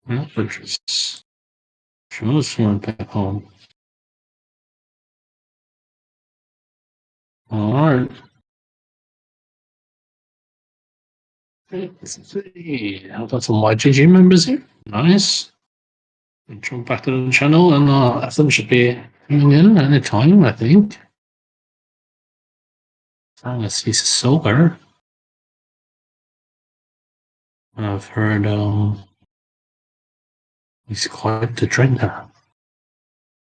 Yeah, but she went back home. All right. Let's see. I've got some YGG members here. Nice. Jump back to the channel, and Ethan should be coming in any time, I think. Unless he's sober. I've heard he's quite the drinker.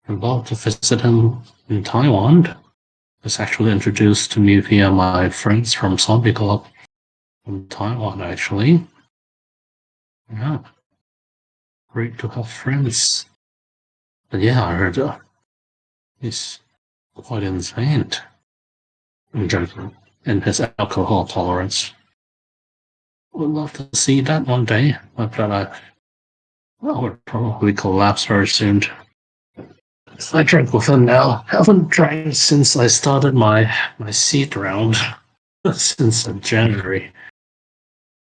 I'd love to visit him in Taiwan. He was actually introduced to me via my friends from Zombie Club in Taiwan, actually. Yeah, great to have friends. But yeah, I heard he's quite insane in general in his alcohol tolerance. Would love to see that one day, but I would probably collapse very soon. I drink with him now. Haven't drank since I started my seed round since January.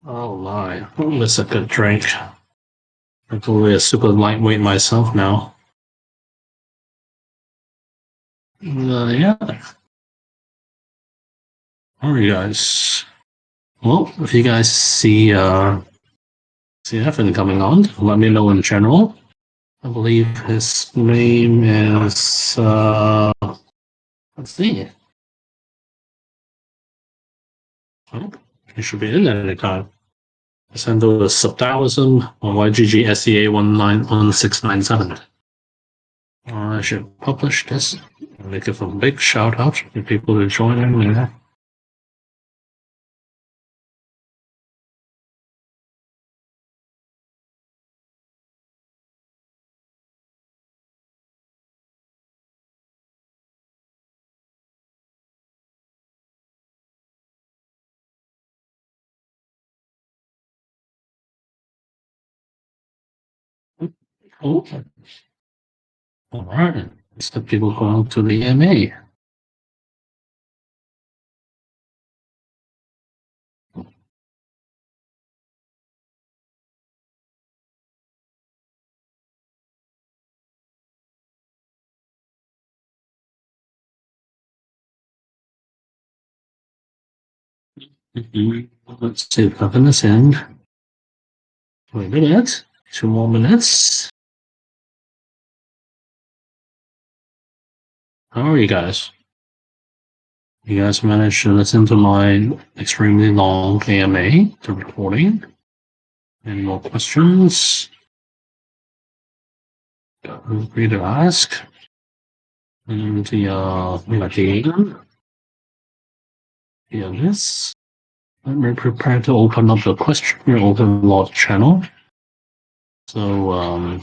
Oh my, that's a good drink. I'm probably a super lightweight myself now. Yeah. How are you guys? Well, if you guys see Evan coming on, let me know in general. I believe his name is let's see. Oh, he should be in there anytime. Send over subtaoism on YGG SEA 191697. I should publish this and give a big shout out to people who join in there. Oh, all right. It's the people going to the EMA. Let's see if Evan is in. Wait a minute. 2 more minutes. How are you guys? You guys managed to listen to my extremely long AMA, the recording? Any more questions? Feel free to ask. And this. Let me prepare to open up the question open lot channel. So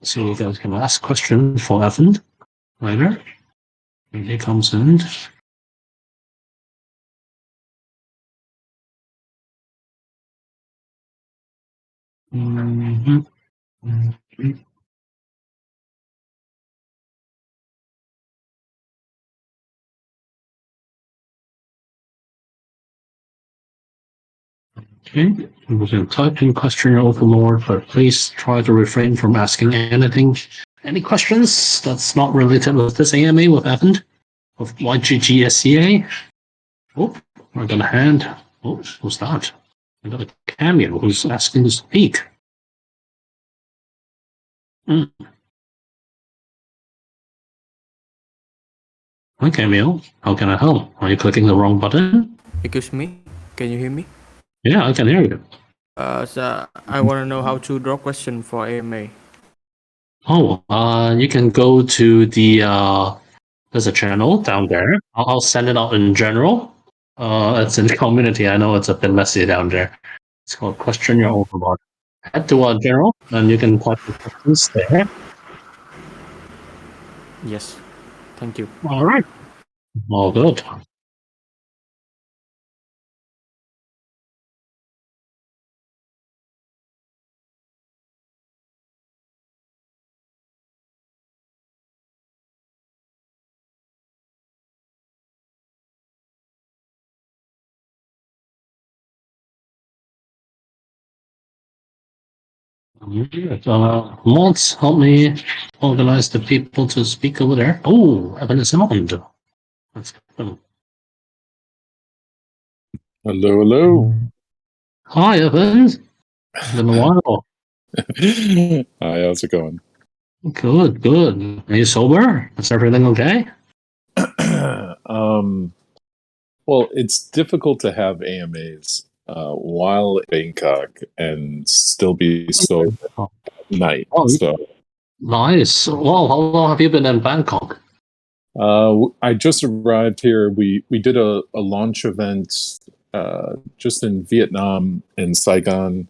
so you guys can ask questions for Evan later when he comes in. Mm-hmm. Mm-hmm. Okay, we can type in question overlord, but please try to refrain from asking anything. Any questions that's not related with this AMA with Evan of YGG SEA? Oh, I got a hand. Oh, who's that? I got a cameo who's asking to speak. Mm. Hi, cameo. How can I help? Are you clicking the wrong button? Excuse me, can you hear me? Yeah, I can hear you. So I want to know how to draw question for AMA. Oh, you can go to the there's a channel down there. I'll send it out in general. It's in the community. I know it's a bit messy down there. It's called Question Your Overlord. Head to general, and you can type the questions there. Yes, thank you. All right. All good. Mods, help me organize the people to speak over there. Oh, Evan is on. Let's go. Hello, hello. Hi, Evan. Been a while. Hi, how's it going? Good, good. Are you sober? Is everything okay? um, well, it's difficult to have AMAs while in Bangkok and still be sober Oh, at night. oh, So nice. Well, how long have you been in Bangkok? I just arrived here. We did a launch event just in Vietnam in Saigon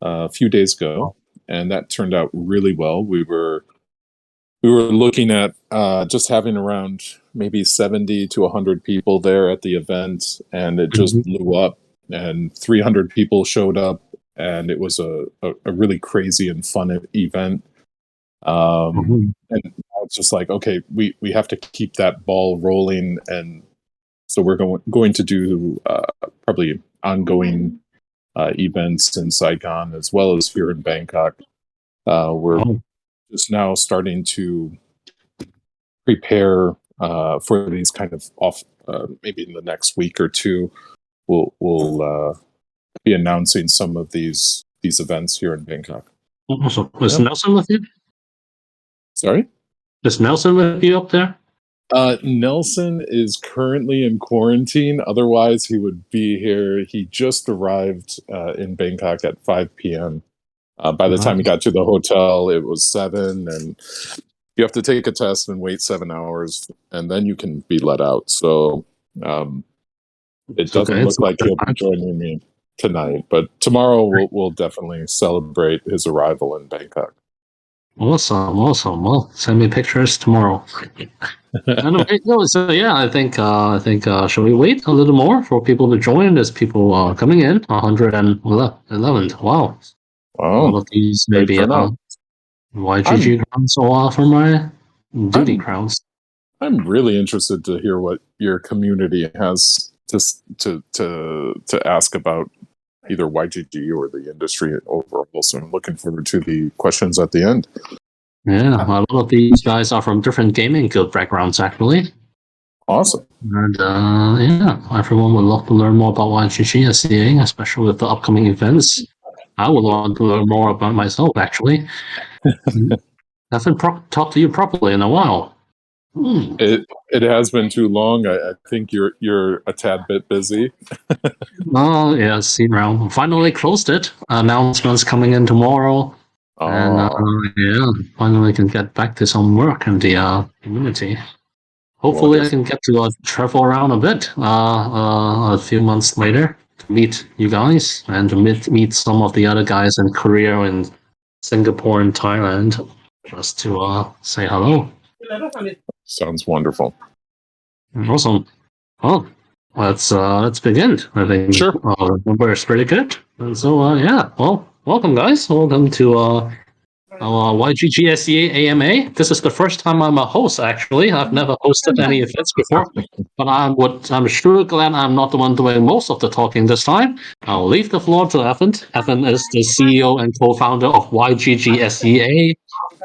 a few days ago, and that turned out really well. We were looking at just having around maybe 70 to 100 people there at the event, and it just Mhm, blew up, and 300 people showed up, and it was a really crazy and fun event. mhm. And now it's just like, okay, we have to keep that ball rolling, and so we're going to do probably ongoing events in Saigon as well as here in Bangkok. We're Oh, just now starting to prepare for these kind of off. Maybe in the next week or two, we'll be announcing some of these events here in Bangkok. awesome. Is Yep. Nelson with you? Sorry. Is Nelson with you up there? Nelson is currently in quarantine. Otherwise, he would be here. He just arrived in Bangkok at 5 p.m. By the time he Nice. got to the hotel, it was 7, and you have to take a test and wait 7 hours, and then you can be let out. So um, it It's okay. doesn't It's look not like that he'll be bad. joining me tonight, but tomorrow we'll definitely celebrate his arrival in Bangkok. Awesome, awesome. Well, send me pictures tomorrow. Anyway, no, so yeah, I think, should we wait a little more for people to join? There's people coming in, 111. Wow, a lot Wow, of these great maybe turnout. I'm YGG crowns or for my duty I'm crowns. I'm really interested to hear what your community has to ask about either YGG or the industry overall. So I'm looking forward to the questions at the end. Yeah, a lot of these guys are from different gaming guild backgrounds, actually. Awesome. And yeah, everyone would love to learn more about YGG SEA, especially with the upcoming events. I would want to learn more about myself, actually. I haven't talked to you properly in a while. Hmm. It has been too long. I think you're a tad bit busy. Oh, yeah, scene round. Finally closed it. Announcements coming in tomorrow. And Oh, yeah, finally can get back to some work in the community. Hopefully, I wonderful. can get to travel around a bit a few months later to meet you guys and to meet some of the other guys in Korea and Singapore and Thailand just to say hello. Sounds wonderful. Awesome. Well, let's begin. I think Sure. the number is pretty good. And so yeah, well, welcome guys. Welcome to YGG SEA AMA. This is the first time I'm a host. Actually, I've never hosted any events before, but I'm sure glad I'm not the one doing most of the talking this time. I'll leave the floor to Evan. Evan is the CEO and co-founder of YGG SEA.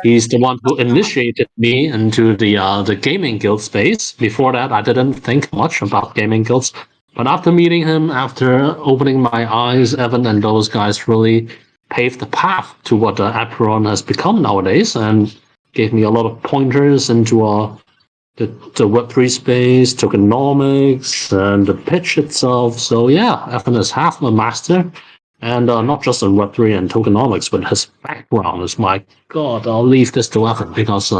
He's the one who initiated me into the gaming guild space. Before that, I didn't think much about gaming guilds, but after meeting him, after opening my eyes, Evan and those guys really paved the path to what Apeiron has become nowadays, and gave me a lot of pointers into the Web3 space, tokenomics, and the pitch itself. So yeah, Evan is half a master, and not just in Web3 and tokenomics, but his background is, my God, I'll leave this to Evan because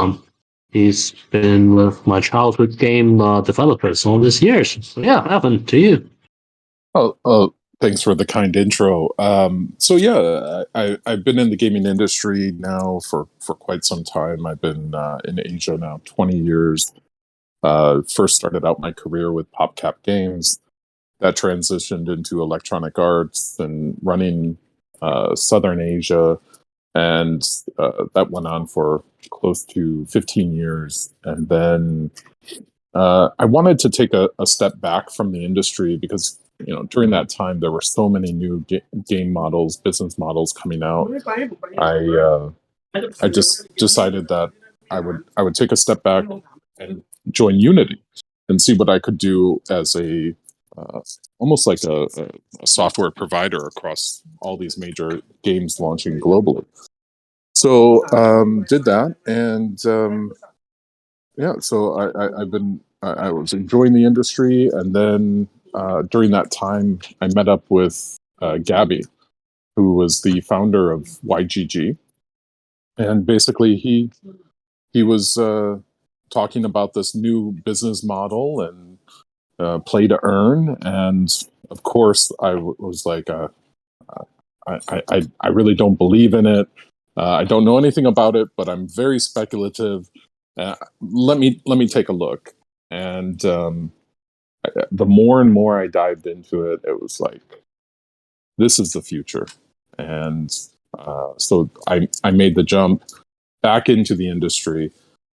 he's been with my childhood game developers all these years. So yeah, Evan, to you. Oh, thanks for the kind intro. So yeah, I've been in the gaming industry now for quite some time. I've been in Asia now 20 years. First started out my career with PopCap Games. That transitioned into electronic arts and running Southern Asia, and that went on for close to 15 years. And then I wanted to take a step back from the industry because during that time, there were so many new game models, business models coming out. I just decided that I would take a step back and join Unity and see what I could do as a almost like a software provider across all these major games launching globally. So did that, and so I was enjoying the industry, and then during that time, I met up with Gabby, who was the founder of YGG, and basically he was talking about this new business model and play to earn, and of course I was like, I really don't believe in it. I don't know anything about it, but I'm very speculative. Let me take a look. And the more and more I dived into it, it was like, this is the future. And so I made the jump back into the industry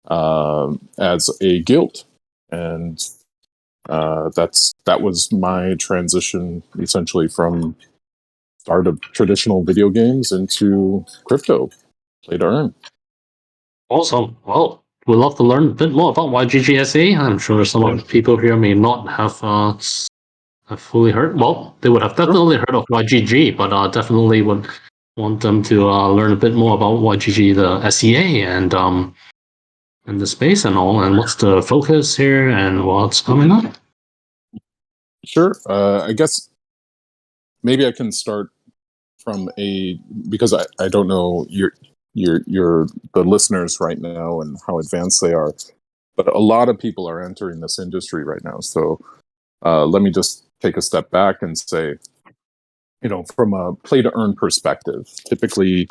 as a guild, and that was my transition essentially from start of traditional video games into crypto, play to earn. Awesome. Well, we'd love to learn a bit more about YGG SEA. I'm sure some of the people here may not have fully heard. Well, they would have definitely heard of YGG, but definitely would want them to learn a bit more about YGG, the SEA, and the space and all, and what's the focus here and what's coming up. Sure. I guess maybe I can start from because I don't know your the listeners right now and how advanced they are, but a lot of people are entering this industry right now. So let me just take a step back and say, from a play to earn perspective, typically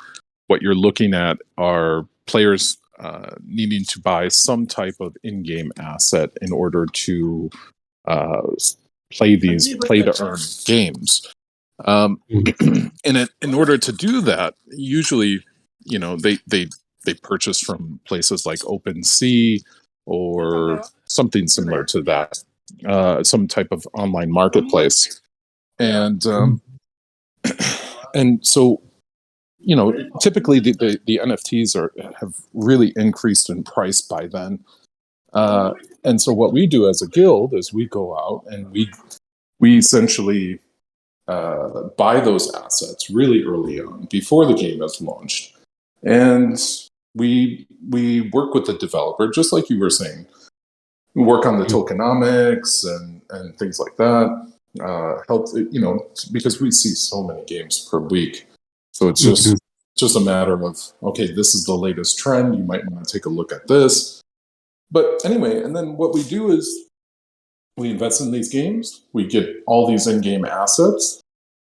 what you're looking at are players needing to buy some type of in-game asset in order to play these play to earn games. In order to do that, usually, they purchase from places like OpenSea or something similar to that, some type of online marketplace, and so typically the NFTs have really increased in price by then, and so what we do as a guild is we go out and we essentially buy those assets really early on before the game is launched, and we work with the developer, just like you were saying. We work on the tokenomics and things like that. Help because we see so many games per week, so it's just a matter of, okay, this is the latest trend. You might want to take a look at this. But anyway, and then what we do is we invest in these games. We get all these in-game assets.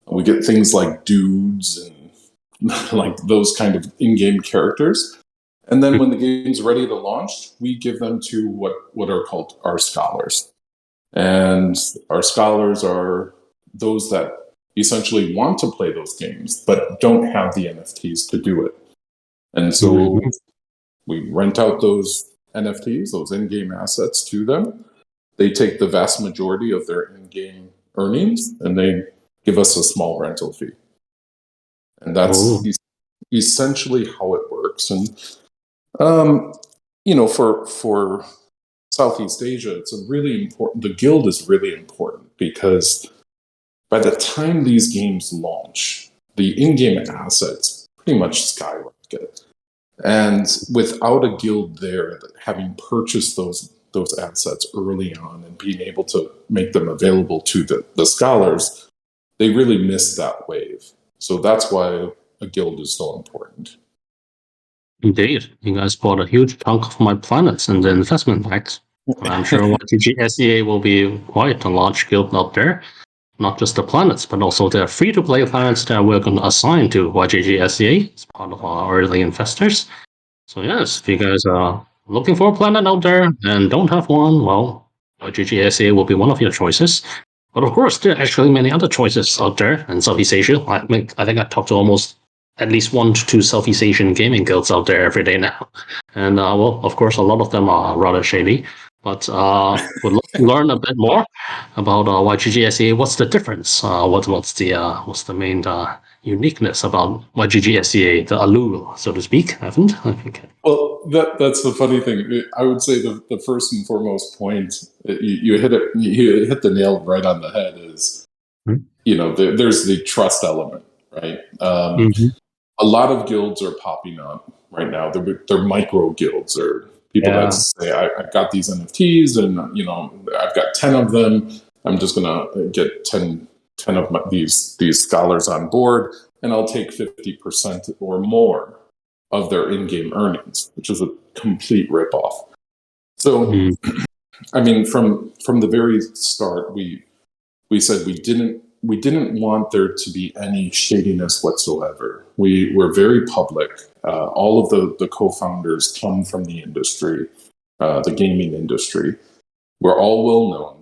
We get things like dudes and like those kind of in-game characters. And then when the game's ready to launch, we give them to what are called our scholars. And our scholars are those that essentially want to play those games, but don't have the NFTs to do it. And so we rent out those NFTs, those in-game assets, to them. They take the vast majority of their in-game earnings and they give us a small rental fee. And that's essentially how it works. And, for Southeast Asia, it's really important. The guild is really important because by the time these games launch, the in-game assets pretty much skyrocket. And without a guild there having purchased those assets early on and being able to make them available to the scholars, they really miss that wave. So that's why a guild is so important. Indeed. You guys bought a huge chunk of my planets in the investment pact. I'm sure YGG SEA will be quite a large guild out there. Not just the planets, but also the free-to-play planets that we're going to assign to YGG SEA as part of our early investors. So yes, if you guys are looking for a planet out there and don't have one, well, YGG SEA will be one of your choices. But of course, there are actually many other choices out there in Southeast Asia. I think I talk to almost at least 1 to 2 Southeast Asian gaming guilds out there every day now. And well, of course, a lot of them are rather shady. but would love to learn a bit more about YGG SEA. What's the difference? What's the main uniqueness about YGG SEA, the allure, so to speak? Haven't I think. Well, that's the funny thing. I would say the first and foremost point, you hit it, you hit the nail right on the head. Is there's the trust element, right? Mhm. A lot of guilds are popping up right now. They're micro guilds, or people that Yeah. say, I've got these NFTs, and I've got 10 of them. I'm just gonna get 10 of these scholars on board, and I'll take 50% or more of their in-game earnings, which is a complete ripoff. So, Mm. I mean, from the very start, we said we didn't want there to be any shadiness whatsoever. We were very public. All of the co-founders come from the industry, the gaming industry. We're all well known.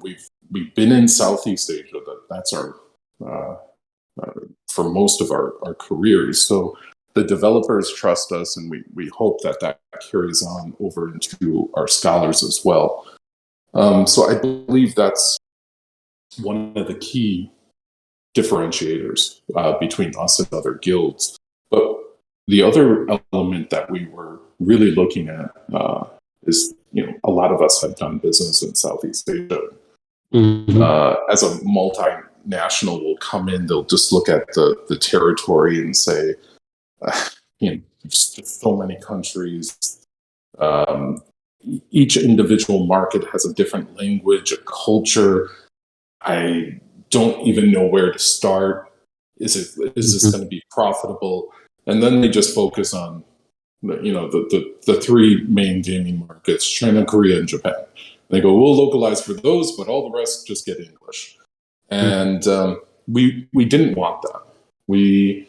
We've been in Southeast Asia. That's our for most of our careers. So the developers trust us, and we hope that carries on over into our scholars as well. So I believe that's one of the key differentiators between us and other guilds. But the other element that we were really looking at is, a lot of us have done business in Southeast Asia. As a multinational will come in, they'll just look at the territory and say, there's just so many countries. Each individual market has a different language, a culture. I don't even know where to start. Is this going to be profitable? And then they just focus on the three main gaming markets: China, Korea, and Japan. They go, we'll localize for those, but all the rest just get English. And we didn't want that. We,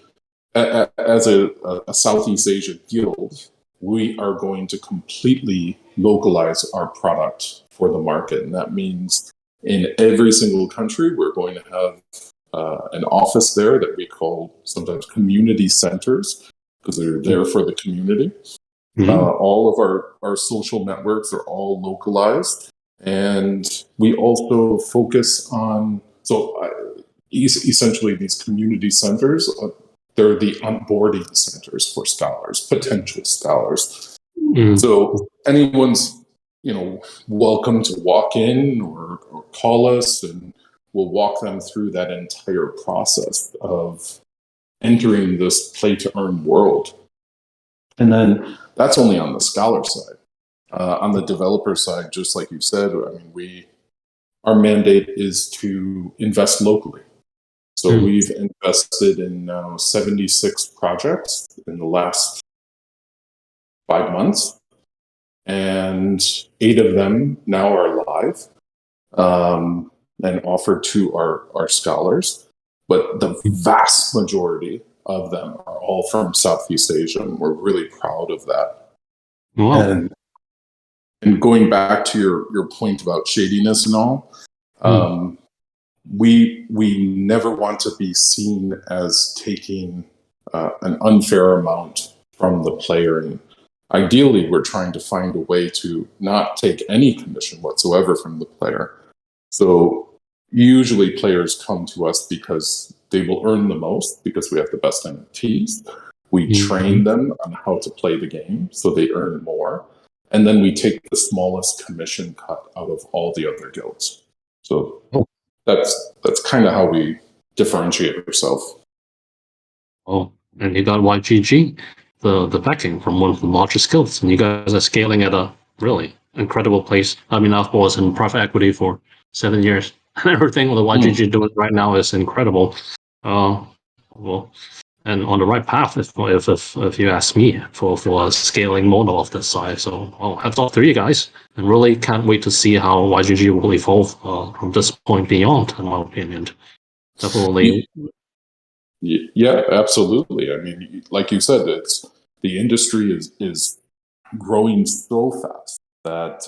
as a Southeast Asia guild, we are going to completely localize our product for the market, and that means in every single country, we're going to have an office there that we call sometimes community centers, because they're there for the community. All of our social networks are all localized. And we also focus on, essentially these community centers, they're the onboarding centers for scholars, potential scholars. So anyone's welcome to walk in or call us, and we'll walk them through that entire process of entering this play to earn world. And then that's only on the scholar side. On the developer side, just like you said, I mean, our mandate is to invest locally. So we've invested in now 76 projects in the last 5 months, and 8 of them now are live and offered to our scholars. But the vast majority of them are all from Southeast Asia, and we're really proud of that. Wow. And going back to your point about shadiness and all, we never want to be seen as taking an unfair amount from the player. And ideally, we're trying to find a way to not take any commission whatsoever from the player. So usually players come to us because they will earn the most, because we have the best NFTs. We train them on how to play the game so they earn more. And then we take the smallest commission cut out of all the other guilds. So that's kind of how we differentiate ourselves. Oh, and you got YGG, the backing from one of the largest guilds, and you guys are scaling at a really incredible place. I mean, I was in private equity for 7 years, and everything the YGG doing right now is incredible. Well, and on the right path, if you ask me, for a scaling model of this size. So, hats off to you guys, and really can't wait to see how YGG will evolve from this point beyond, in my opinion. Definitely. Yeah, absolutely. I mean, like you said, the industry is growing so fast that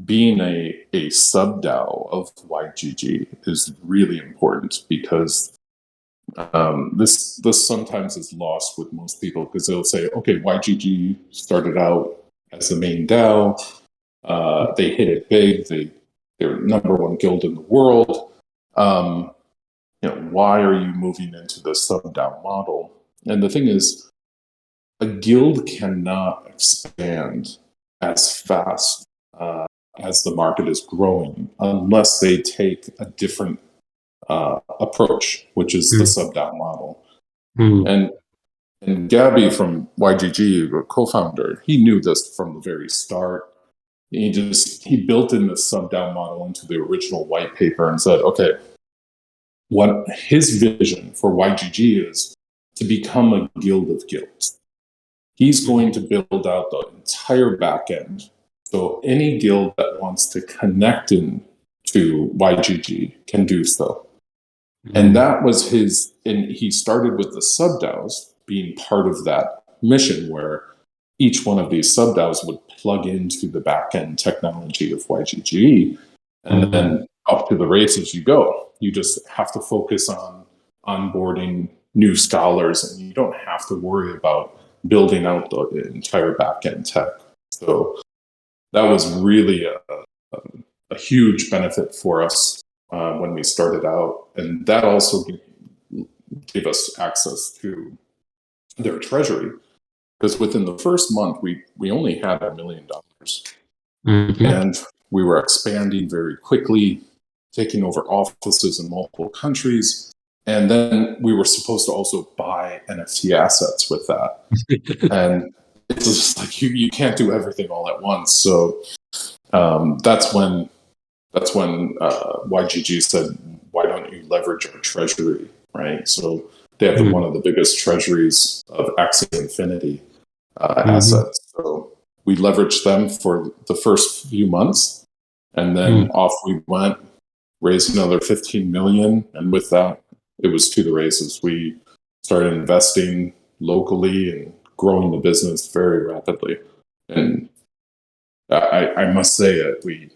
being a sub DAO of YGG is really important, because this sometimes is lost with most people, because they'll say, okay, YGG started out as the main DAO, They hit it big. They're number one guild in the world. Why are you moving into the sub-DAO model? And the thing is, a guild cannot expand as fast as the market is growing unless they take a different approach, which is the sub-DAO model. And Gabby from YGG, the co-founder, he knew this from the very start. He built in the sub-DAO model into the original white paper and said, okay, what his vision for YGG is to become a guild of guilds. He's going to build out the entire back end. So any guild that wants to connect into YGG can do so. And that was and he started with the sub-DAOs being part of that mission where each one of these sub-DAOs would plug into the back-end technology of YGG, and then up to the races you go. You just have to focus on onboarding new scholars, and you don't have to worry about building out the entire back-end tech. So that was really a huge benefit for us when we started out. And that also gave us access to their treasury, because within the first month, we only had $1 million. And we were expanding very quickly, taking over offices in multiple countries. And then we were supposed to also buy NFT assets with that. And it's just like you can't do everything all at once. So that's when YGG said, why don't you leverage our treasury, right? So they have one of the biggest treasuries of Axie Infinity assets. So we leveraged them for the first few months, and then off we went, raised another 15 million. And with that, it was to the races. We started investing locally and growing the business very rapidly. And I must say that we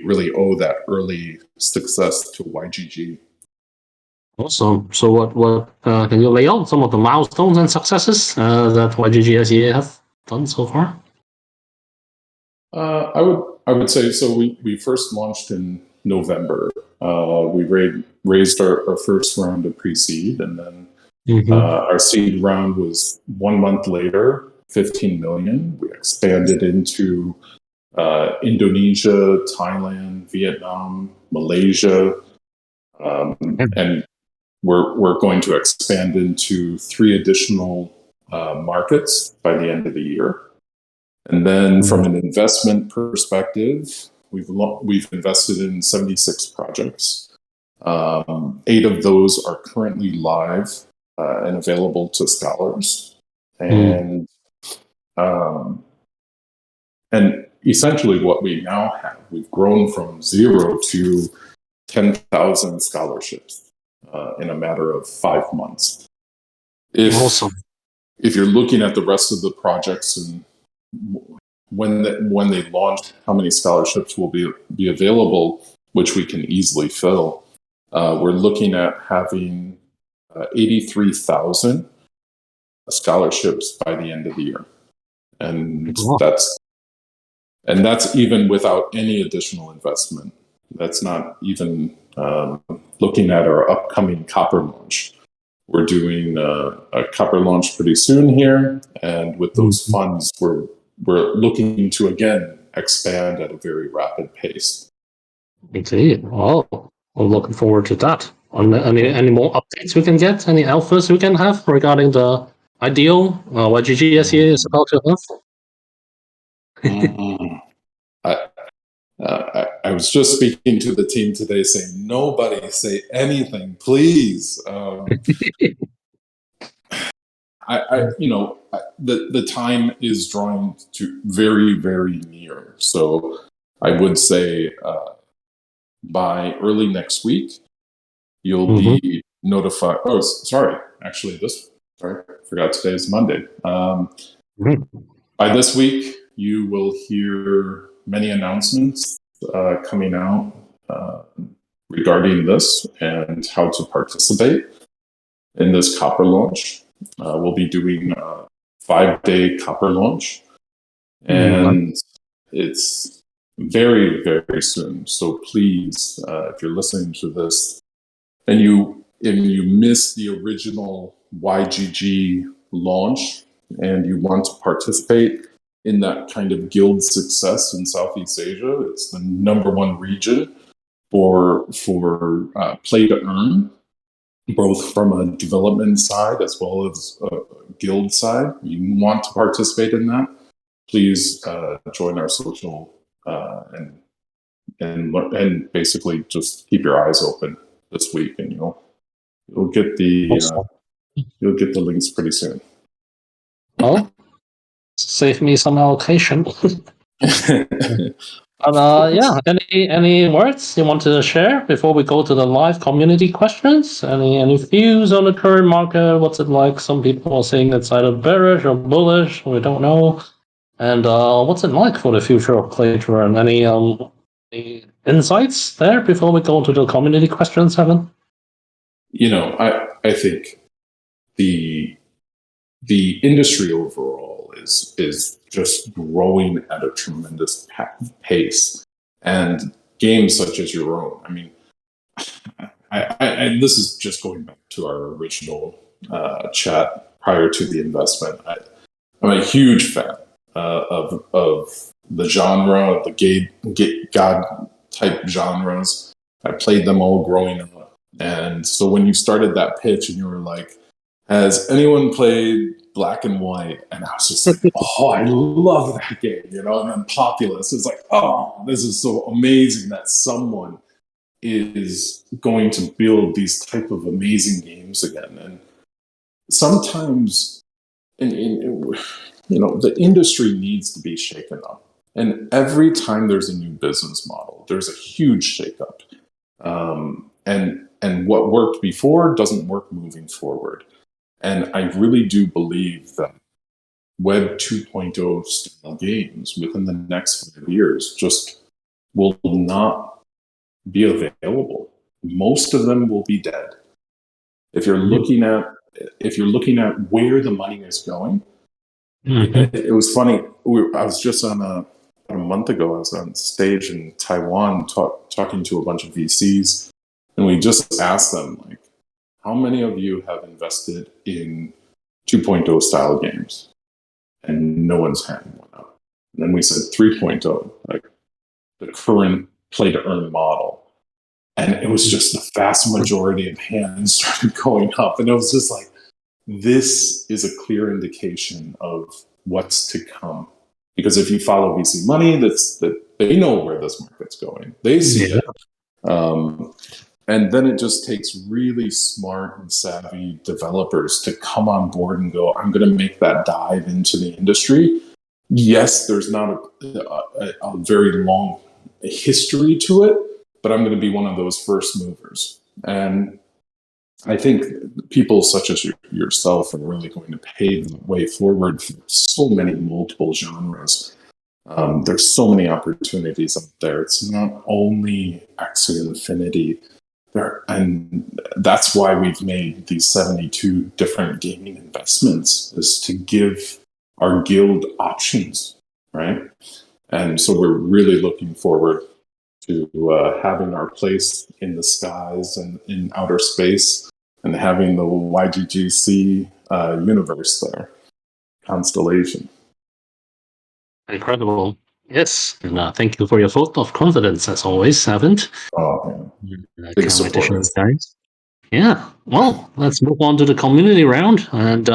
really owe that early success to YGG. Awesome. So what can you lay out some of the milestones and successes that YGG SEA have done so far? I would say so. We first launched in November. We raised our first round of pre-seed, and then our seed round was 1 month later, 15 million. We expanded into Indonesia, Thailand, Vietnam, Malaysia, and we're going to expand into 3 additional markets by the end of the year. And then from an investment perspective, we've invested in 76 projects. 8 of those are currently live and available to scholars. And essentially what we now have, we've grown from 0 to 10,000 scholarships in a matter of 5 months. Awesome. If you're looking at the rest of the projects and when they launch, how many scholarships will be available, which we can easily fill, we're looking at having 83,000 scholarships by the end of the year. And that's even without any additional investment. That's not even looking at our upcoming copper launch. We're doing a copper launch pretty soon here, and with those funds, we're looking to again expand at a very rapid pace. Indeed. Well, I'm looking forward to that. Any more updates we can get? Any alphas we can have regarding the ideal YGG SEA is about to have? I was just speaking to the team today saying, nobody say anything, please. The time is drawing to very, very near. So I would say by early next week, you'll be notified. Oh, sorry. Actually, I forgot today is Monday. By this week, you will hear many announcements coming out regarding this and how to participate in this copper launch. We'll be doing a 5-day copper launch, and it's very, very soon. So please, if you're listening to this and you missed the original YGG launch and you want to participate in that kind of guild success in Southeast Asia, it's the #1 region for play to earn, both from a development side as well as a guild side. You want to participate in that, please join our social and basically just keep your eyes open this week, and you'll get the links pretty soon. Well, save me some allocation. But yeah, any words you want to share before we go to the live community questions? Any views on the current market? What's it like? Some people are saying it's either bearish or bullish. We don't know. And what's it like for the future of play to earn? Any insights there before we go to the community questions, Evan? I think the industry overall is just growing at a tremendous pace, and games such as your own. I mean, this is just going back to our original chat prior to the investment. I'm a huge fan of the genre, of the God type genres. I played them all growing up, and so when you started that pitch and you were like, has anyone played Black and White? And I was just like, oh, I love that game, And then Populous is like, oh, this is so amazing that someone is going to build these type of amazing games again. And sometimes, the industry needs to be shaken up. And every time there's a new business model, there's a huge shakeup. And what worked before doesn't work moving forward. And I really do believe that Web 2.0 style games within the next 5 years just will not be available. Most of them will be dead. If you're looking at where the money is going, it was funny. I was just a month ago. I was on stage in Taiwan talking to a bunch of VCs, and we just asked them, like, how many of you have invested in 2.0 style games? And no one's hand went up. And then we said 3.0, like the current play to earn model. And it was just the vast majority of hands started going up. And it was just like, this is a clear indication of what's to come. Because if you follow VC money, that they know where this market's going. They see it. And then it just takes really smart and savvy developers to come on board and go, I'm going to make that dive into the industry. Yes, there's not a very long history to it, but I'm going to be one of those first movers. And I think people such as yourself are really going to pave the way forward for so many multiple genres. There's so many opportunities out there. It's not only Axie Infinity. And that's why we've made these 72 different gaming investments, is to give our guild options, right? And so we're really looking forward to having our place in the skies and in outer space, and having the YGG SEA universe there, constellation. Incredible. Yes, and thank you for your vote of confidence, as always, Haven't. Oh, big support. Guys. Yeah, well, let's move on to the community round, and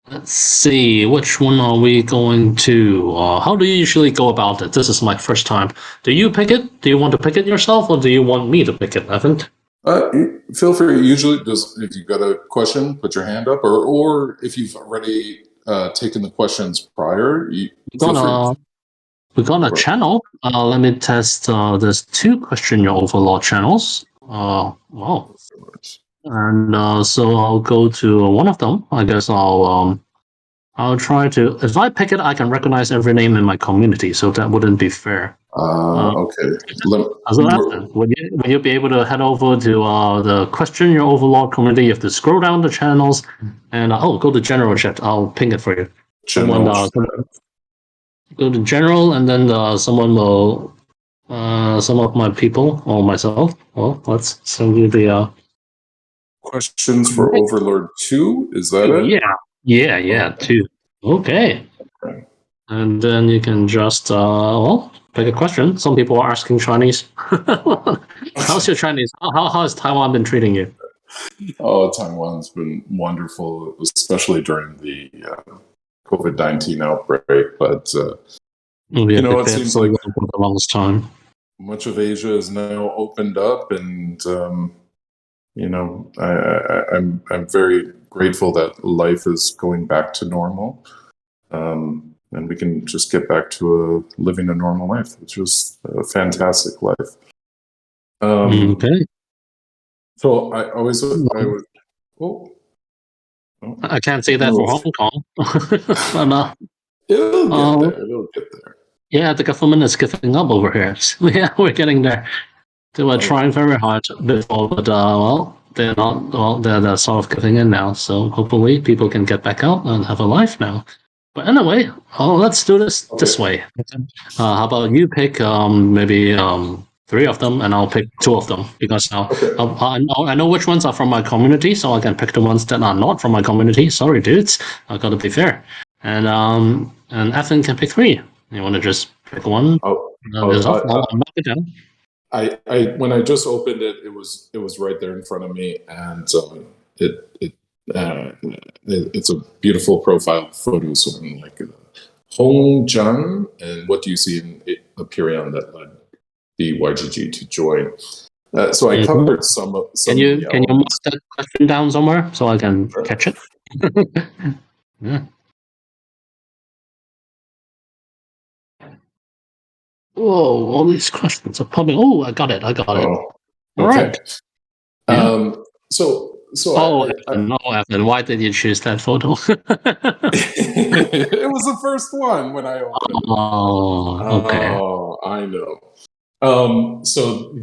let's see, which one are we going to? How do you usually go about it? This is my first time. Do you pick it? Do you want to pick it yourself, or do you want me to pick it, Haven't? Feel free. Usually, just if you've got a question, put your hand up, or if you've already taken the questions prior, We're gonna channel. Let me test. There's 2 question your overlord channels. Wow. And so I'll go to one of them. I guess I'll try to. If I pick it, I can recognize every name in my community, so that wouldn't be fair. Okay. Would you be able to head over to the question your overlord community? You have to scroll down the channels and go to general chat. I'll ping it for you. go to general, and then someone will, some of my people or myself. Well, let's send you the. Questions for Overlord 2? Is that it? Yeah, Okay. two. Okay. Okay. And then you can just, pick a question. Some people are asking Chinese. How's your Chinese? How has Taiwan been treating you? Oh, Taiwan's been wonderful, especially during the COVID-19 outbreak. But, We you have know, it prepared seems some like for the longest time. much of Asia is now opened up, and you know, I'm very grateful that life is going back to normal, and we can just get back to living a normal life, which is a fantastic life. Okay. So I would. Oh, oh, I can't I say don't that know for Hong Kong. But, it'll get uh, there. It'll get there. yeah, the government is giving up over here. So, yeah, we're getting there. They were Oh, trying very hard before, but they're not. Well, they're sort of giving in now. So hopefully, people can get back out and have a life now. But anyway, let's do this okay. way. How about you pick maybe three of them, and I'll pick two of them because now Okay. I know which ones are from my community, so I can pick the ones that are not from my community. Sorry, dudes, I gotta be fair. And Ethan can pick three. You want to just pick one I'll, yourself? I'll, I'll mark it down. I when I just opened it, it was right there in front of me, and it it's a beautiful profile photo. So I'm like Hong Jun, and what do you see in Apeiron that led the YGG to join? So I Mhm. covered Can some of you the can you mark elements. that question down somewhere so I can Sure. catch it? Yeah. Whoa! All these questions are popping. Oh, I got it. I got it. Oh, All okay. right. Yeah. So Oh, I Evan. Oh, Evan. Why did you choose that photo? it was the first one when I opened it. Oh, okay. Oh, I know. So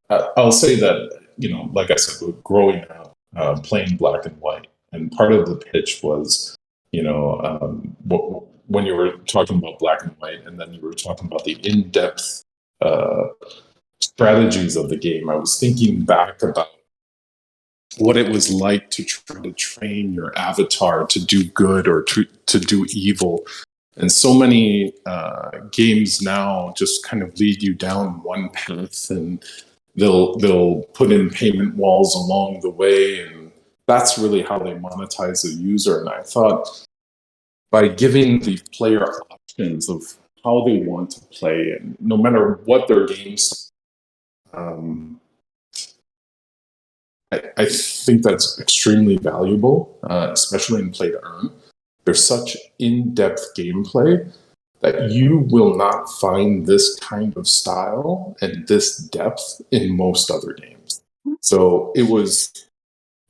I'll say that, you know, like I said, growing up, playing black and white, and part of the pitch was, you know, when you were talking about black and white, and then you were talking about the in-depth uh, strategies of the game, I was thinking back about what it was like to try to train your avatar to do good or to do evil. And so many games now just kind of lead you down one path, and they'll put in payment walls along the way, and that's really how they monetize the user. And I thought by giving the player options of how they want to play, and no matter what their games, um, I think that's extremely valuable, especially in play to earn. There's such in-depth gameplay that you will not find this kind of style and this depth in most other games. So it was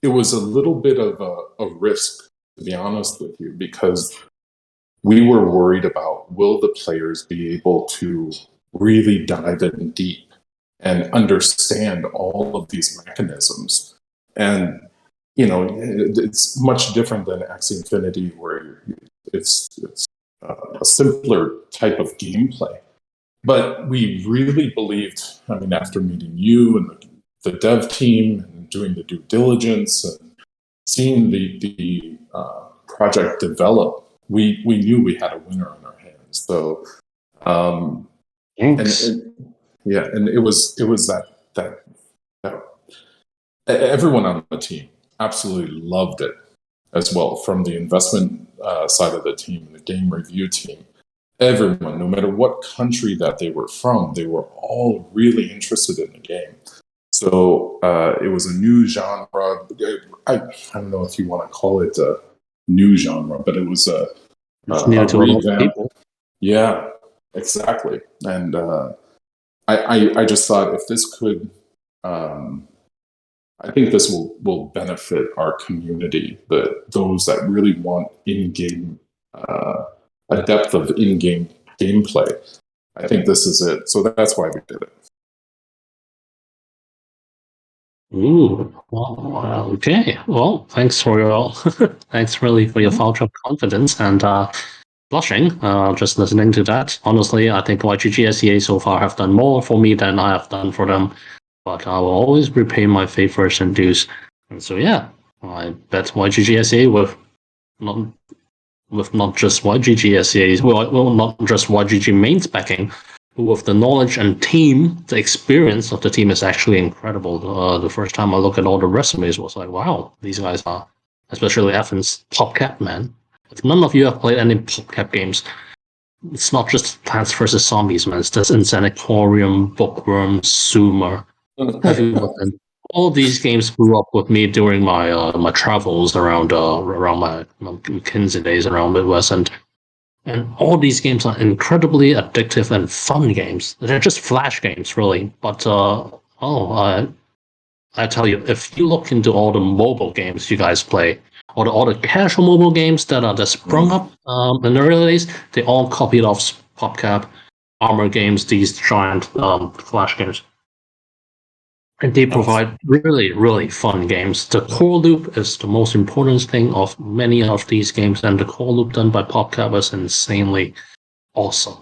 a little bit of a risk, to be honest with you, because we were worried about, will the players be able to really dive in deep and understand all of these mechanisms? And you know, it's much different than Axie Infinity, where it's a simpler type of gameplay. But we really believed, I mean, after meeting you and the dev team and doing the due diligence and seeing the project develop, we knew we had a winner on our hands. So, um, Thanks. yeah, and it was that everyone on the team absolutely loved it as well, from the investment side of the team and the game review team. Everyone, no matter what country that they were from, they were all really interested in the game. So it was a new genre. I don't know if you want to call it a new genre, but it was It's new a to a lot of revamp. people. Yeah, exactly. And I just thought, if this could, um, I think this will benefit our community, those that really want in-game, a depth of in-game gameplay. I think this is it. So that's why we did it. Ooh, well, okay. Well, thanks for your thanks really for your voucher of confidence, and blushing just listening to that. Honestly, I think YGG SEA so far have done more for me than I have done for them. But I will always repay my favors and dues. And so yeah, I bet YGG SEA with not just YGG SEA, well, not just YGG mains backing, but with the knowledge and team, the experience of the team is actually incredible. The first time I looked at all the resumes was like, wow, these guys are, especially Evans, top cap, man. If none of you have played any top cap games, it's not just Plants vs. Zombies, man. It's this Insanitorium, Bookworm, Sumer, Heavy Weapon. All these games grew up with me during my travels around my McKinsey days around Midwest, and all these games are incredibly addictive and fun games. They're just flash games, really. But I tell you, if you look into all the mobile games you guys play, or all the casual mobile games that sprung up in the early days, they all copied off PopCap, Armor Games, these giant flash games. And they provide really, really fun games. The core loop is the most important thing of many of these games, and the core loop done by PopCap is insanely awesome.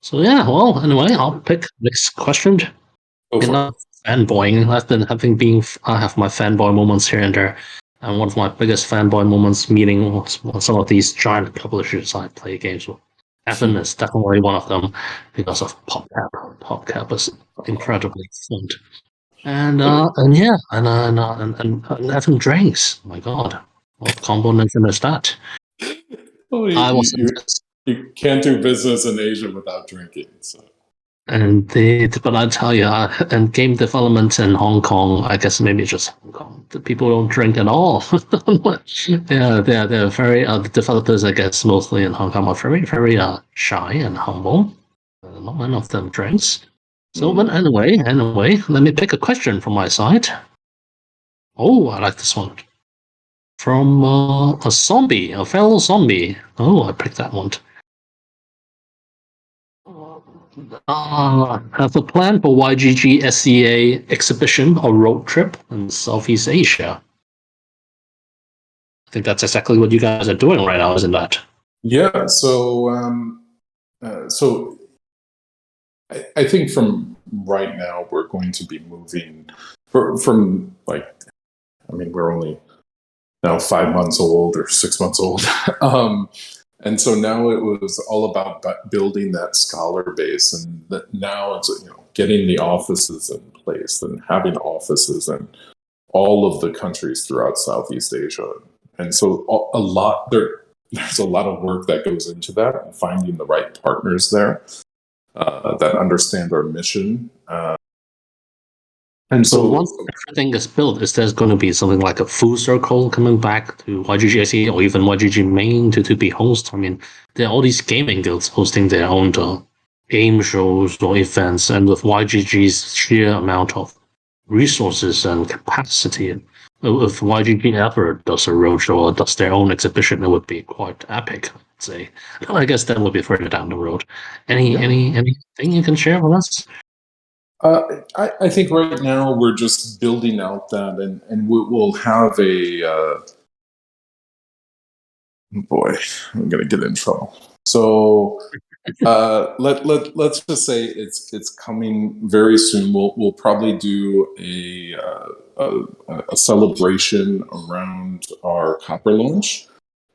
So yeah, well, anyway, I'll pick next question. Enough fanboying. I have my fanboy moments here and there, and one of my biggest fanboy moments meeting some of these giant publishers I play games with. Evan is definitely one of them because of PopCap. PopCap is incredibly fun. And yeah, and Evan drinks. My God, what combination is that? Well, I was you can't do business in Asia without drinking. So. but I tell you, and game development in Hong Kong, I guess maybe just Hong Kong, the people don't drink at all. Yeah, they're very the developers, I guess, mostly in Hong Kong are very, very shy and humble. Not one of them drinks. So, but anyway, let me pick a question from my side. Oh, I like this one. From a zombie, a fellow zombie. Oh, I picked that one. Have a plan for YGG SEA exhibition or road trip in Southeast Asia. I think that's exactly what you guys are doing right now, isn't that? Yeah. So, I think from right now we're going to be moving from like, I mean, we're only now 5 months old or 6 months old. And so now it was all about building that scholar base, and that now it's getting the offices in place and having offices in all of the countries throughout Southeast Asia. And so there's a lot of work that goes into that, and finding the right partners there that understand our mission. And So so once everything is built, is there going to be something like a full circle coming back to YGG SEA or even YGG main to be host? I mean, there are all these gaming guilds hosting their own game shows or events, and with YGG's sheer amount of resources and capacity, if YGG ever does a roadshow or does their own exhibition, it would be quite epic, I'd say. But I guess that would be further down the road. Anything you can share with us? I think right now we're just building out that, and we'll have a boy, I'm gonna get in trouble. So let's just say it's coming very soon. We'll probably do a celebration around our copper launch,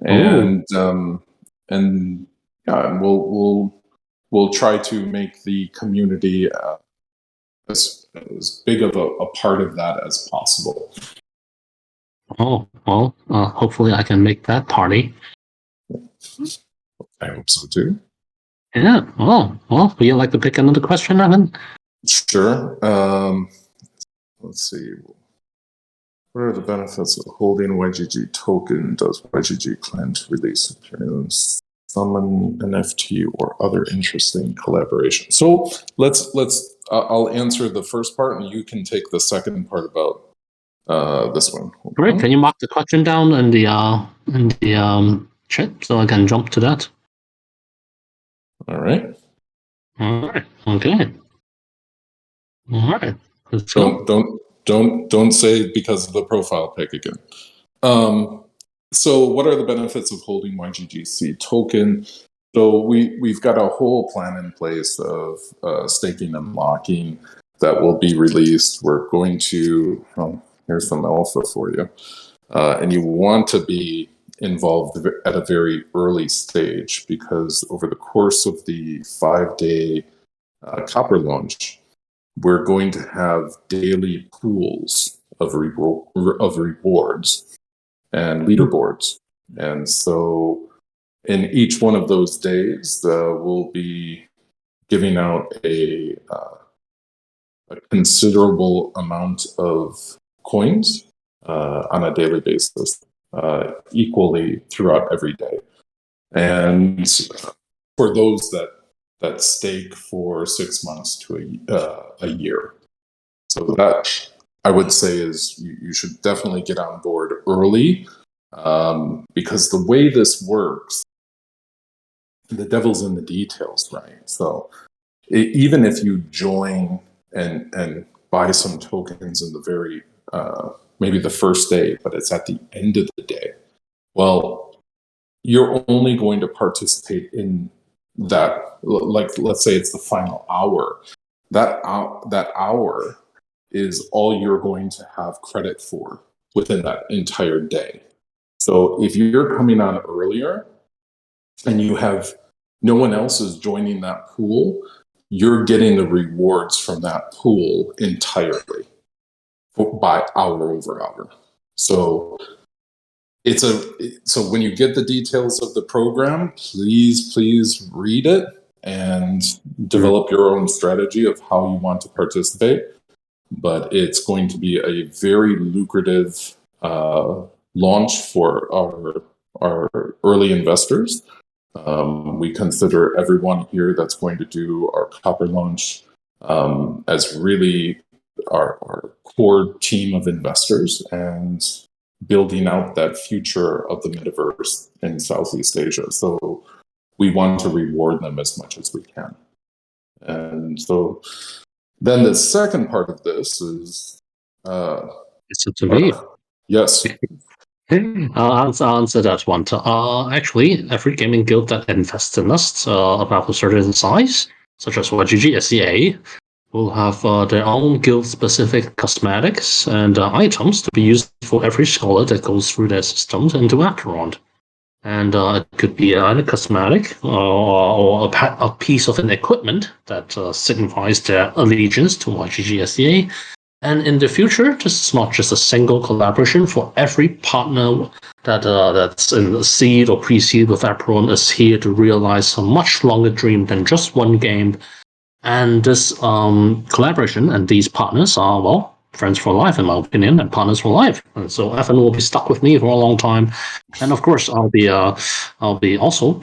and yeah, we'll try to make the community as big of a part of that as possible. Oh, well, hopefully I can make that party. I hope so too. Yeah, well, would you like to pick another question, Evan? Sure. Let's see. What are the benefits of holding YGG token? Does YGG plan to release Apeiron, summon NFT, or other interesting collaborations? So let's I'll answer the first part, and you can take the second part about this one. Great. Can you mark the question down in the chat so I can jump to that? All right. All right. Okay. All right. Don't say because of the profile pic again. So, what are the benefits of holding YGG SEA token? So, we've got a whole plan in place of staking and locking that will be released. We're going to, here's some alpha for you. And you want to be involved at a very early stage, because over the course of the 5-day copper launch, we're going to have daily pools of rewards and leaderboards. And so in each one of those days, we'll be giving out a considerable amount of coins on a daily basis, equally throughout every day. And for those that stake for 6 months to a year. So that, I would say, is you should definitely get on board early, because the way this works, the devil's in the details, right? So even if you join and buy some tokens in the very maybe the first day, but it's at the end of the day, well, you're only going to participate in that, like, let's say it's the final hour. That hour is all you're going to have credit for within that entire day. So if you're coming on earlier and you have no one else is joining that pool, you're getting the rewards from that pool entirely by hour over hour. So so when you get the details of the program, please read it and develop your own strategy of how you want to participate. But it's going to be a very lucrative launch for our early investors. We consider everyone here that's going to do our copper launch as really our core team of investors and building out that future of the metaverse in Southeast Asia. So we want to reward them as much as we can. And so then the second part of this is... It's up to me. Yes. I'll answer that one. Actually, every gaming guild that invests in us above a certain size, such as YGG SEA, will have their own guild-specific cosmetics and items to be used for every scholar that goes through their systems into Apeiron. And it could be either cosmetic or a piece of an equipment that signifies their allegiance to YGG SEA. And in the future, this is not just a single collaboration. For every partner that's in the seed or pre-seed with Apeiron is here to realize a much longer dream than just one game. And this collaboration and these partners are, well, friends for life, in my opinion, and partners for life. And so Evan will be stuck with me for a long time. And of course, I'll be also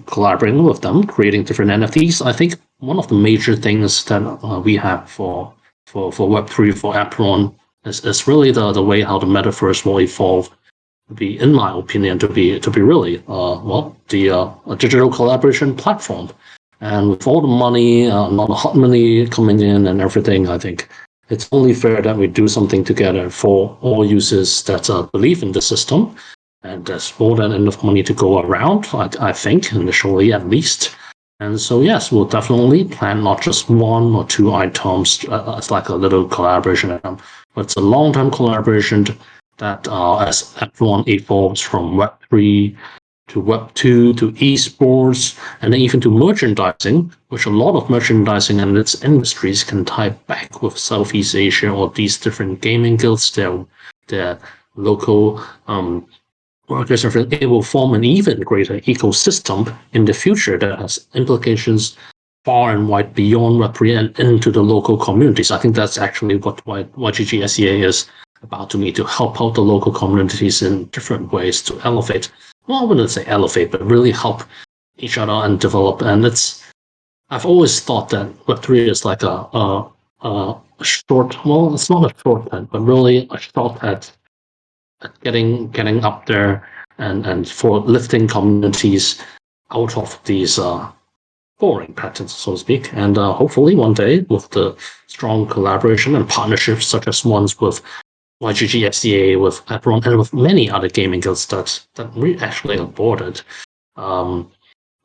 collaborating with them, creating different NFTs. I think one of the major things that we have for Web3 for Apeiron is really the way how the metaverse will evolve. To be, in my opinion, to be really a digital collaboration platform. And with all the money, not the hot money coming in and everything, I think it's only fair that we do something together for all users that believe in the system. And there's more than enough money to go around, I think, initially at least. And so, yes, we'll definitely plan not just one or two items as like a little collaboration, but it's a long-term collaboration that as everyone evolves from Web3 to Web2 to esports, and then even to merchandising, which a lot of merchandising and its industries can tie back with Southeast Asia or these different gaming guilds, their local workers. It will form an even greater ecosystem in the future that has implications far and wide beyond Web3 and into the local communities. I think that's actually what YGG SEA is about to me, to help out the local communities in different ways to elevate. Well, I wouldn't say elevate, but really help each other and develop. And I've always thought that Web3 is like a short, well, it's not a shortcut, but really a shot at getting up there and for lifting communities out of these boring patterns, so to speak. And hopefully one day, with the strong collaboration and partnerships such as ones with YGG SEA, with Apeiron, and with many other gaming guilds that we actually onboarded.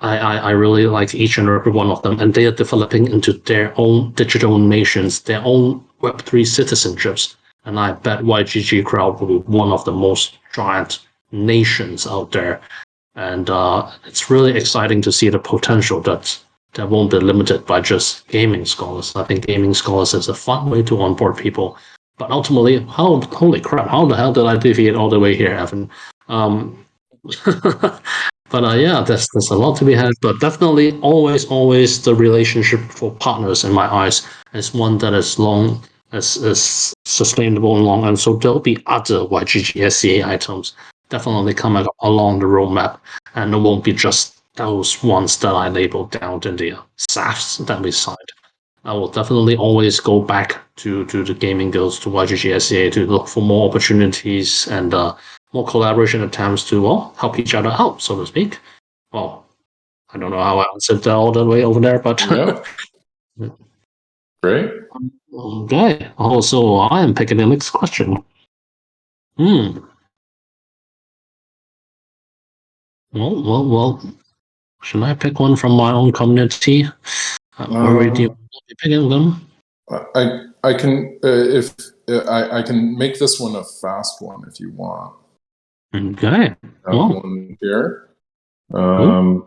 I really like each and every one of them, and they are developing into their own digital nations, their own Web3 citizenships. And I bet YGG Crowd will be one of the most giant nations out there. And it's really exciting to see the potential that won't be limited by just gaming scholars. I think gaming scholars is a fun way to onboard people. But ultimately, holy crap, how the hell did I deviate all the way here, Evan? But yeah, there's a lot to be had. But definitely, always the relationship for partners in my eyes is one that is long, is sustainable and long. And so there'll be other YGG SEA items definitely coming along the roadmap, and it won't be just those ones that I labeled down in the SAFs that we signed. I will definitely always go back to the gaming guilds, to YGG SEA, to look for more opportunities and more collaboration attempts to, well, help each other out, so to speak. Well, I don't know how I answered that all the way over there, but Yeah. Great. okay. Also, I am picking the next question. Well. Should I pick one from my own community? Where do you be picking them? I can if I can make this one a fast one if you want. Okay. One here.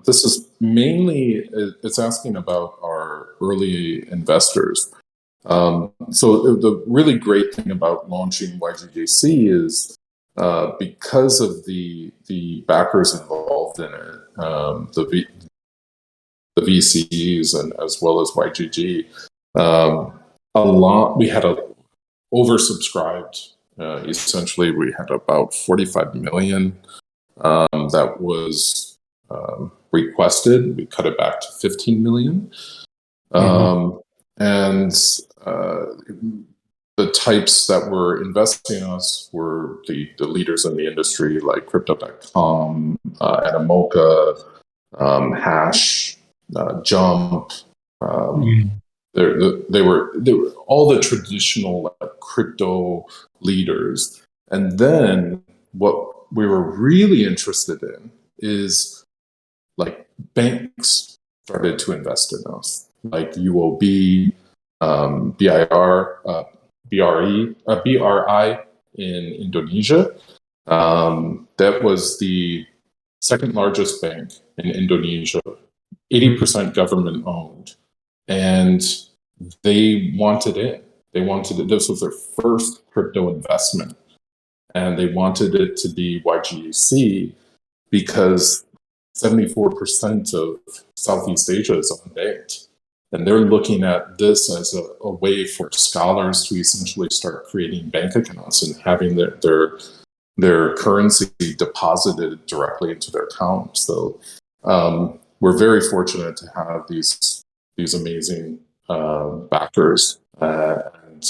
This is mainly it's asking about our early investors. So the really great thing about launching YGG SEA is because of the backers involved in it, the VCs and as well as YGG. We had a oversubscribed. Essentially, we had about 45 million that was requested. We cut it back to 15 million. And the types that were investing in us were the leaders in the industry, like Crypto.com, Animoca, Hash, Jump. They were all the traditional crypto leaders. And then what we were really interested in is like banks started to invest in us, like UOB, BRI in Indonesia. That was the second largest bank in Indonesia, 80% government owned. And they wanted it. This was their first crypto investment. And they wanted it to be YGG SEA because 74% of Southeast Asia is unbanked. And they're looking at this as a way for scholars to essentially start creating bank accounts and having their currency deposited directly into their account. So we're very fortunate to have these amazing backers, and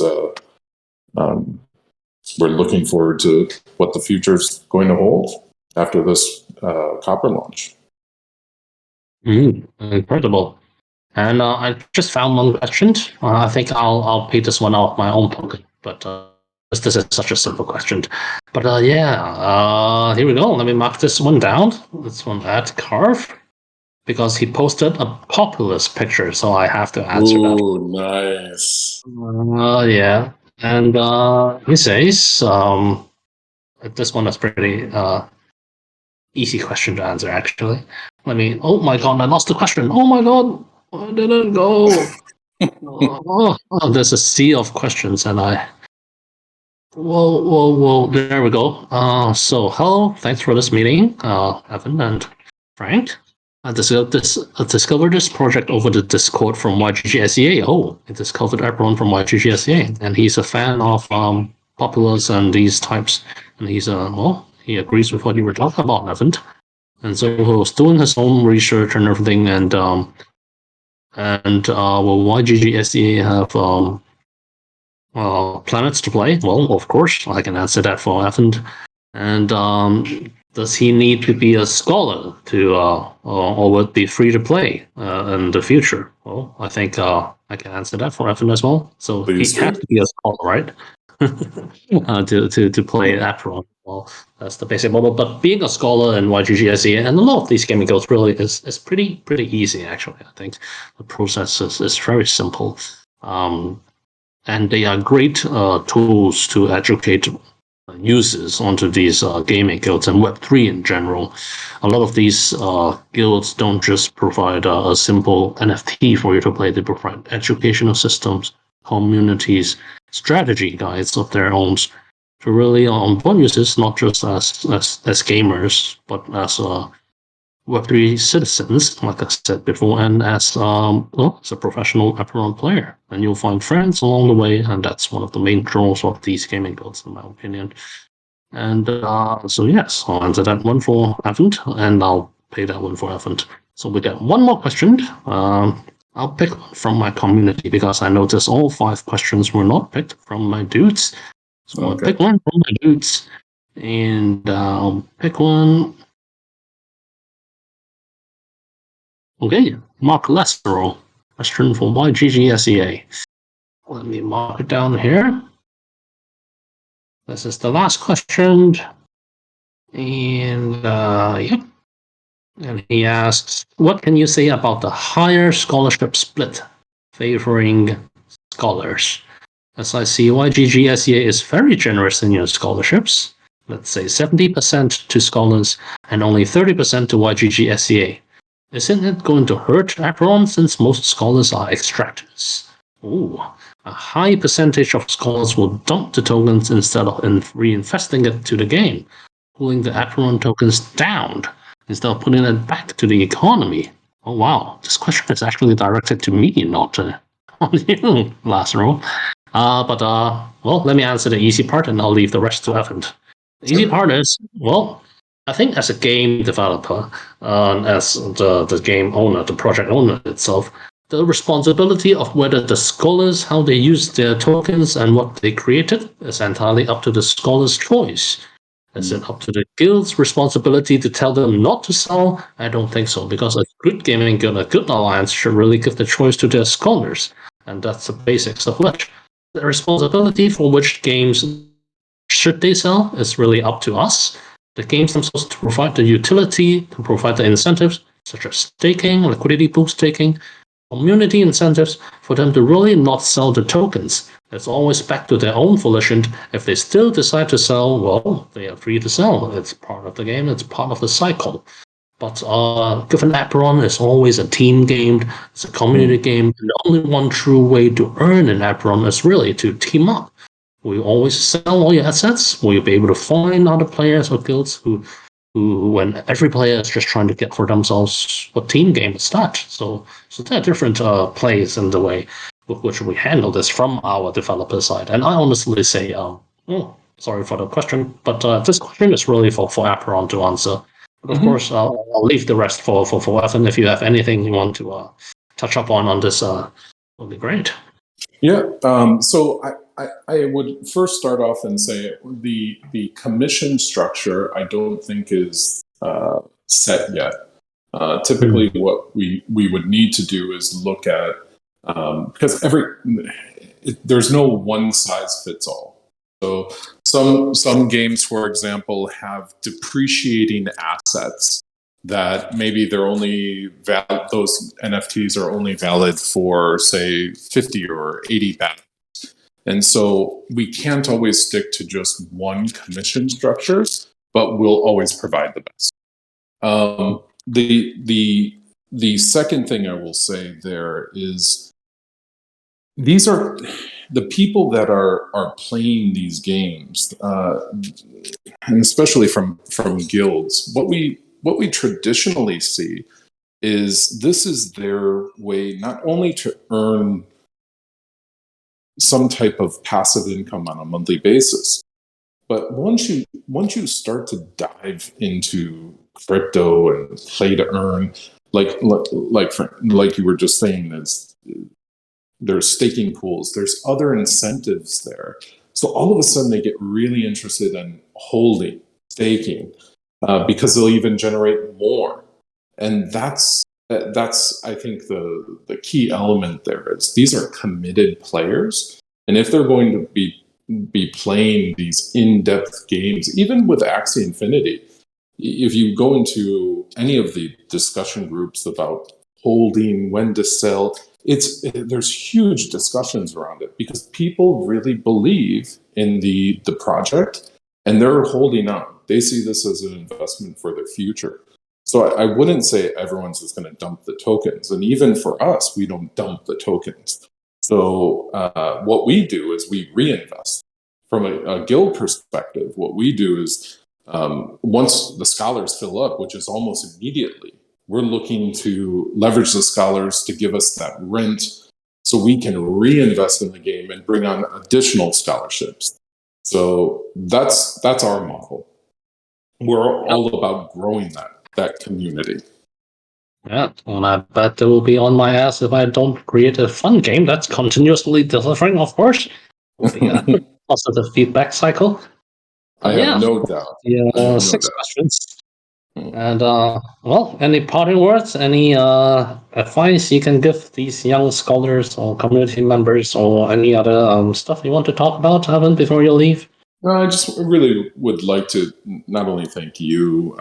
we're looking forward to what the future's going to hold after this copper launch. Incredible. And I just found one question. I think I'll pay this one out of my own pocket, but this is such a simple question. But here we go. Let me mark this one down. This one at Carve, because he posted a populist picture, so I have to answer that. Oh, nice. Yeah. And he says, this one is pretty easy question to answer, actually. Oh my god, I lost the question. Oh my god, where did it go? There's a sea of questions, and Whoa, there we go. So, hello, thanks for this meeting, Evan and Frank. I discovered this project over the Discord from YGG SEA. Oh, I discovered Apeiron from YGG SEA, and he's a fan of populace and these types. And he agrees with what you were talking about, Evan. And so he was doing his own research and everything. And will YGG SEA have planets to play? Well, of course, I can answer that for Evan. And does he need to be a scholar to, or would be free to play in the future? Well, I think I can answer that for Evan as well. So Please he has to be a scholar, right? to play Apeiron. Well, that's the basic model. But being a scholar in YGG SEA and a lot of these gaming guilds really is pretty easy actually. I think the process is very simple. And they are great tools to educate users onto these gaming guilds and Web3 in general. A lot of these guilds don't just provide a simple NFT for you to play, they provide educational systems, communities, strategy guides of their own to really onboard users, not just as gamers, but as Web3 citizens, like I said before, and as as a professional Apeiron player. And you'll find friends along the way, and that's one of the main draws of these gaming guilds, in my opinion. And so yes, I'll answer that one for Avent, and I'll pay that one for Avent. So we get one more question. I'll pick one from my community because I noticed all 5 questions were not picked from my dudes. So I'll pick one from my dudes, and I'll pick one. Okay, Mark Lester, question from YGG SEA. Let me mark it down here. This is the last question. And yep. And he asks, what can you say about the higher scholarship split favoring scholars? As I see, YGG SEA is very generous in your scholarships. Let's say 70% to scholars and only 30% to YGG SEA. Isn't it going to hurt Apeiron since most scholars are extractors? Ooh, a high percentage of scholars will dump the tokens instead of reinvesting it to the game, pulling the Apeiron tokens down instead of putting it back to the economy. Oh wow, this question is actually directed to me, not on you, Lazaro. Well, let me answer the easy part and I'll leave the rest to Evans. The easy part is, well, I think as a game developer, as the game owner, the project owner itself, the responsibility of whether the scholars, how they use their tokens and what they created is entirely up to the scholars' choice. Is it up to the guild's responsibility to tell them not to sell? I don't think so, because a good gaming guild, a good alliance should really give the choice to their scholars. And that's the basics of which. The responsibility for which games should they sell is really up to us. The games themselves to provide the utility, to provide the incentives, such as staking, liquidity boost staking, community incentives for them to really not sell the tokens. It's always back to their own volition. If they still decide to sell, well, they are free to sell. It's part of the game, it's part of the cycle. But given Apeiron is always a team game, it's a community game, and the only one true way to earn an Apeiron is really to team up. Will you always sell all your assets? Will you be able to find other players or guilds who when every player is just trying to get for themselves what team game is that? So there are different plays in the way with which we handle this from our developer side. And I honestly say, sorry for the question, but this question is really for Apeiron to answer. But of course, I'll leave the rest for Evan. If you have anything you want to touch up on this, would be great. Yeah. So I would first start off and say the commission structure I don't think is set yet. Typically, what we would need to do is look at because there's no one size fits all. So some games, for example, have depreciating assets that maybe they're only those NFTs are only valid for say 50 or 80 battles. And so we can't always stick to just one commission structure, but we'll always provide the best. The second thing I will say there is these are the people that are playing these games, and especially from guilds. What we traditionally see is this is their way not only to earn some type of passive income on a monthly basis, but once you start to dive into crypto and play to earn, like you were just saying, there's staking pools, there's other incentives there. So all of a sudden they get really interested in holding, staking, because they'll even generate more. And that's I think the key element there is these are committed players. And if they're going to be be playing these in-depth games, even with Axie Infinity. If you go into any of the discussion groups about holding, when to sell, there's huge discussions around it because people really believe in the project and they're holding on. They see this as an investment for their future. So I wouldn't say everyone's just going to dump the tokens. And even for us, we don't dump the tokens. So what we do is we reinvest. From a guild perspective, what we do is once the scholars fill up, which is almost immediately, we're looking to leverage the scholars to give us that rent so we can reinvest in the game and bring on additional scholarships. So that's our model. We're all about growing that community. Yeah, and I bet they will be on my ass if I don't create a fun game that's continuously delivering, of course. Will be a positive feedback cycle. I have no doubt. Yeah, 6 questions. And, well, any parting words, any advice you can give these young scholars or community members or any other stuff you want to talk about, Evan, before you leave? I just really would like to not only thank you,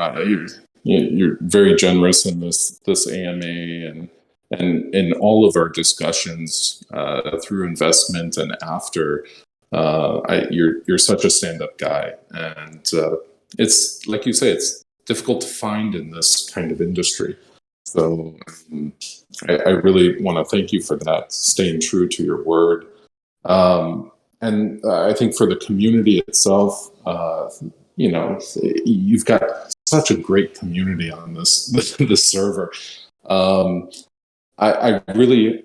you're very generous in this AMA and in all of our discussions through investment and after. You're such a stand-up guy, and it's like you say, it's difficult to find in this kind of industry. So I really want to thank you for that, staying true to your word. And I think for the community itself, you've got such a great community on this server. I really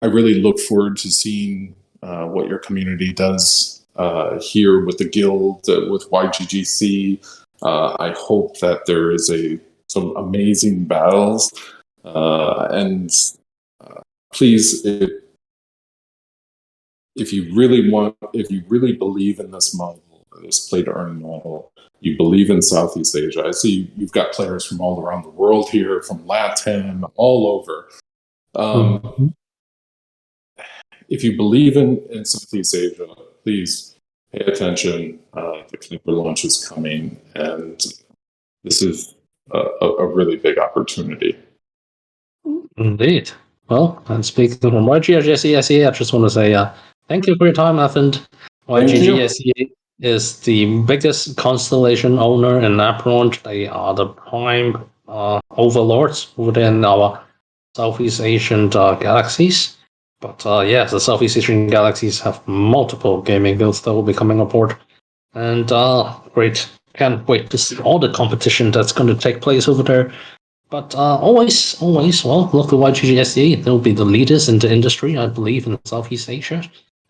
look forward to seeing what your community does here with the guild, with YGG SEA. I hope that there is some amazing battles, and please. If you really believe in this model, this play to earn model, you believe in Southeast Asia. I see you've got players from all around the world here, from LATAM, all over. If you believe in Southeast Asia, please pay attention. The Clipper launch is coming, and this is a really big opportunity. Indeed. Well, and speaking from YGG SEA, I just want to say thank you for your time, Evan. YGG SEA is the biggest constellation owner in Apeiron. They are the prime overlords within our Southeast Asian galaxies. But yes, the Southeast Asian galaxies have multiple gaming guilds that will be coming aboard. And great. Can't wait to see all the competition that's going to take place over there. But always, well, look at YGG SEA. They'll be the leaders in the industry, I believe, in Southeast Asia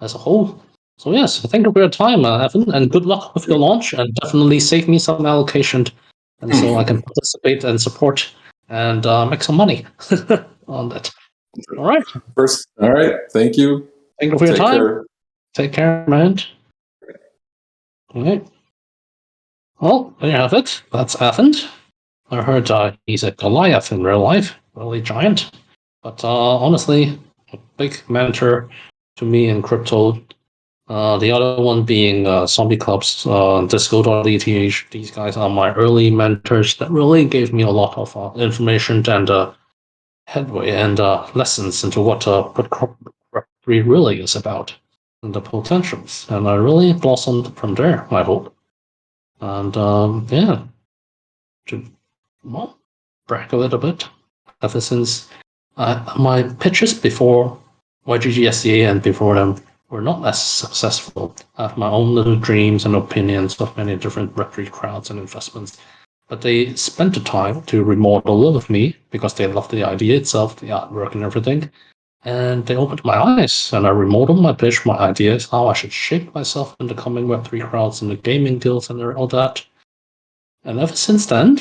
as a whole. So yes, thank you for your time, Evan, and good luck with your launch. And definitely save me some allocation, and so I can participate and support and make some money on that. All right. All right. Thank you. Thank you for your time. Take care, man. All right. Well, there you have it. That's Evan. I heard he's a Goliath in real life, really giant. But honestly, a big mentor to me in crypto. The other one being Zombie Club's Disco.eth. These guys are my early mentors that really gave me a lot of information and headway and lessons into what Web3 really is about and the potentials. And I really blossomed from there, I hope. And yeah, to brag a little bit. Ever since my pitches before YGG SEA and before them were not as successful. I have my own little dreams and opinions of many different Web3 crowds and investments. But they spent the time to remodel with me because they loved the idea itself, the artwork and everything. And they opened my eyes, and I remodeled my pitch, my ideas, how I should shape myself in the coming Web3 crowds and the gaming guilds and all that. And ever since then,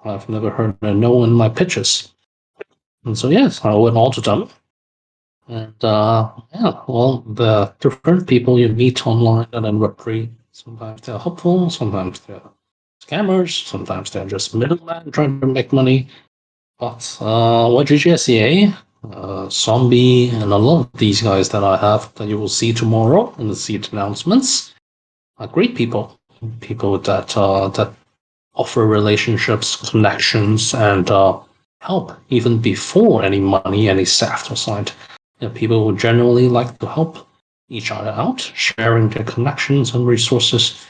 I've never heard a no in my pitches. And so, yes, I owe it all to them. And, yeah, well, the different people you meet online and in Web3, sometimes they're helpful, sometimes they're scammers, sometimes they're just middlemen trying to make money. But YGG SEA, Zombie, and a lot of these guys that I have that you will see tomorrow in the seat announcements are great people. People that offer relationships, connections, and help even before any money, any SAFT are signed. People who generally like to help each other out, sharing their connections and resources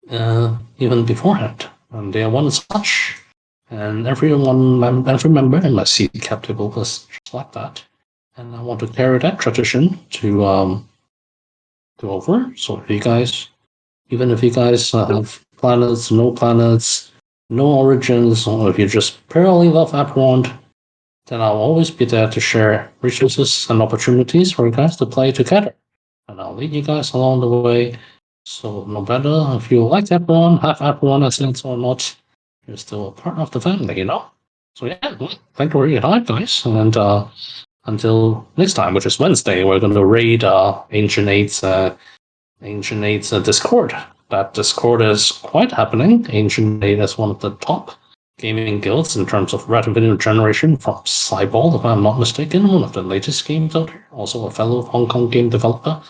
even beforehand. And they are one such. And every member in my seat captive was just like that. And I want to carry that tradition to over. So even if you guys have planets, no origins, or if you just purely love Apeiron, then I'll always be there to share resources and opportunities for you guys to play together. And I'll lead you guys along the way. So no matter if you like Apeiron, have Apeiron as it or not, you're still a part of the family, you know? So yeah, thank you for your time, guys. And until next time, which is Wednesday, we're going to raid Ancient Eight's Discord. That Discord is quite happening. Ancient Eight is one of the top gaming guilds in terms of revenue generation from Cyball, if I'm not mistaken, one of the latest games out there. Also a fellow Hong Kong game developer.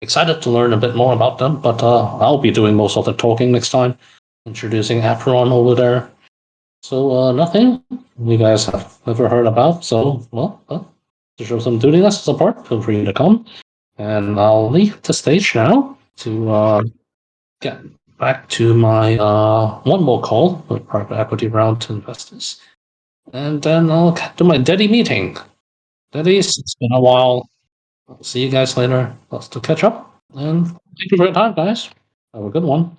Excited to learn a bit more about them, but I'll be doing most of the talking next time, introducing Apeiron over there. So nothing you guys have ever heard about. So to show some dutiness support, feel free to come. And I'll leave the stage now to get back to my one more call with private equity round to investors. And then I'll get to my daddy meeting. Daddies, it's been a while. I'll see you guys later. Lots to catch up. And thank you for your time, guys. Have a good one.